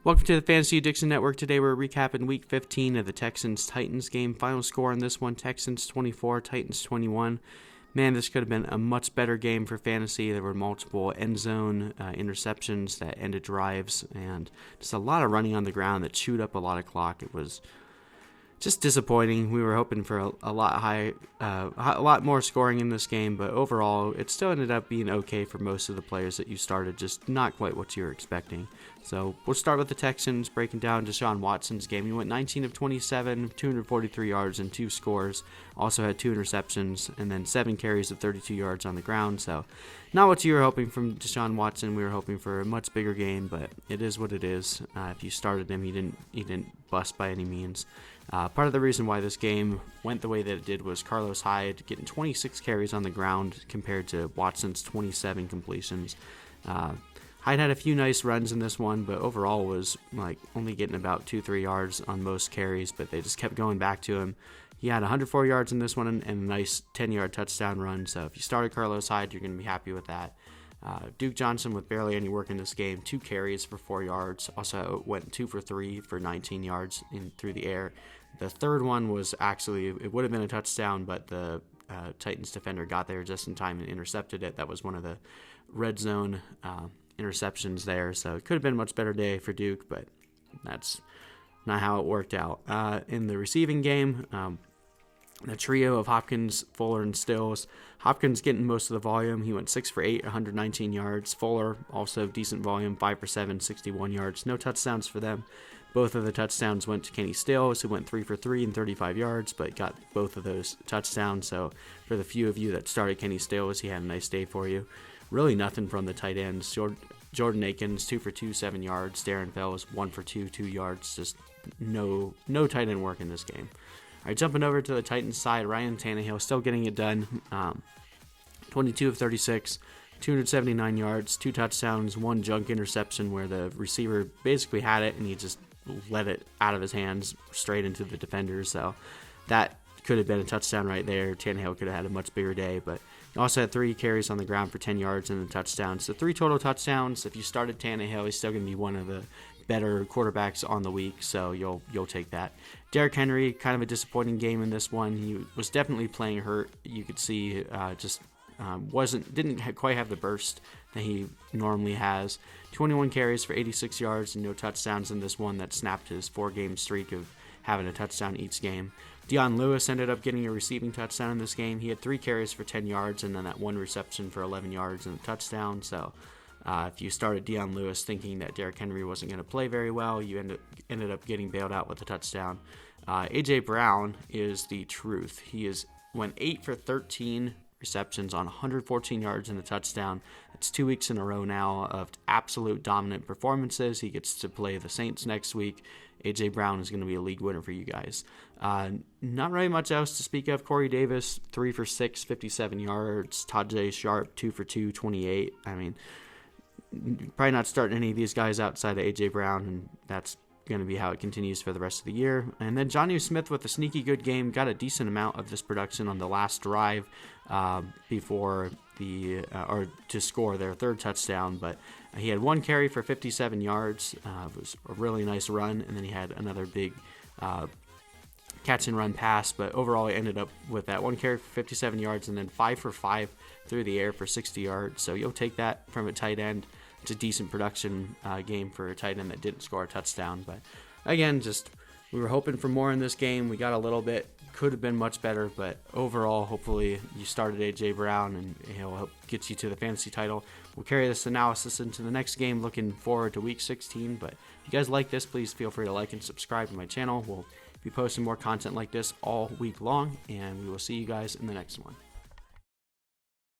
Welcome to the Fantasy Addiction Network. Today we're recapping Week 15 of the Texans-Titans game. Final score on this one, Texans 24, Titans 21. Man, this could have been a much better game for fantasy. There were multiple end zone interceptions that ended drives, and just a lot of running on the ground that chewed up a lot of clock. It was just disappointing. We were hoping for a lot more scoring in this game, but overall, it still ended up being okay for most of the players that you started, just not quite what you were expecting. So we'll start with the Texans, breaking down Deshaun Watson's game. He went 19 of 27, 243 yards and 2 scores. Also had 2 interceptions, and then 7 carries of 32 yards on the ground. So not what you were hoping from Deshaun Watson. We were hoping for a much bigger game, but it is what it is. If you started him, he didn't bust by any means. Part of the reason why this game went the way that it did was Carlos Hyde getting 26 carries on the ground compared to Watson's 27 completions. Hyde had a few nice runs in this one, but overall was only getting about 2-3 yards on most carries, but they just kept going back to him. He had 104 yards in this one and a nice 10-yard touchdown run, so if you started Carlos Hyde, you're going to be happy with that. Duke Johnson with barely any work in this game, 2 carries for 4 yards, also went 2 for 3 for 19 yards through the air. The third one was actually, it would have been a touchdown, but the Titans defender got there just in time and intercepted it. That was one of the red zone interceptions there, so it could have been a much better day for Duke, but that's not how it worked out. In the receiving game, the trio of Hopkins, Fuller, and Stills. Hopkins getting most of the volume. He went 6 for 8, 119 yards. Fuller, also decent volume, 5 for 7, 61 yards. No touchdowns for them. Both of the touchdowns went to Kenny Stills, who went 3 for 3 and 35 yards, but got both of those touchdowns. So for the few of you that started Kenny Stills, he had a nice day for you. Really nothing from the tight ends. Jordan Akins, 2 for 2, 7 yards. Darren Fells, 1 for 2, 2 yards. Just no tight end work in this game. All right, jumping over to the Titans side, Ryan Tannehill still getting it done. 22 of 36, 279 yards, 2 touchdowns, 1 junk interception where the receiver basically had it and he just let it out of his hands straight into the defenders. So that could have been a touchdown right there. Tannehill could have had a much bigger day, but he also had 3 carries on the ground for 10 yards and a touchdown. So 3 total touchdowns. If you started Tannehill, he's still going to be one of the better quarterbacks on the week, so you'll take that. Derrick Henry, kind of a disappointing game in this one. He was definitely playing hurt. You could see didn't quite have the burst that he normally has. 21 carries for 86 yards and no touchdowns in this one. That snapped his 4-game streak of having a touchdown each game. Dion Lewis ended up getting a receiving touchdown in this game. He had 3 carries for 10 yards and then that 1 reception for 11 yards and a touchdown. So if you started Dion Lewis thinking that Derrick Henry wasn't going to play very well, you ended up getting bailed out with a touchdown. A.J. Brown is the truth. He went 8 for 13 receptions on 114 yards and a touchdown. That's 2 weeks in a row now of absolute dominant performances. He gets to play the Saints next week. A.J. Brown is going to be a league winner for you guys. Not really much else to speak of. Corey Davis, 3 for 6, 57 yards. Tajay Sharp, 2 for 2, 28. I mean, probably not starting any of these guys outside of A.J. Brown, and that's going to be how it continues for the rest of the year. And then Jonnu Smith with a sneaky good game, got a decent amount of this production on the last drive before to score their 3rd touchdown, but he had 1 carry for 57 yards. It was a really nice run, and then he had another big catch and run pass, but overall he ended up with that 1 carry for 57 yards and then 5 for 5 through the air for 60 yards. So you'll take that from a tight end. It's a decent production game for a tight end that didn't score a touchdown. But again, we were hoping for more in this game. We got a little bit. Could have been much better, but overall, hopefully you started A.J. Brown and he'll help get you to the fantasy title. We'll carry this analysis into the next game. Looking forward to Week 16. But if you guys like this, please feel free to like and subscribe to my channel. We'll be posting more content like this all week long, and we will see you guys in the next one.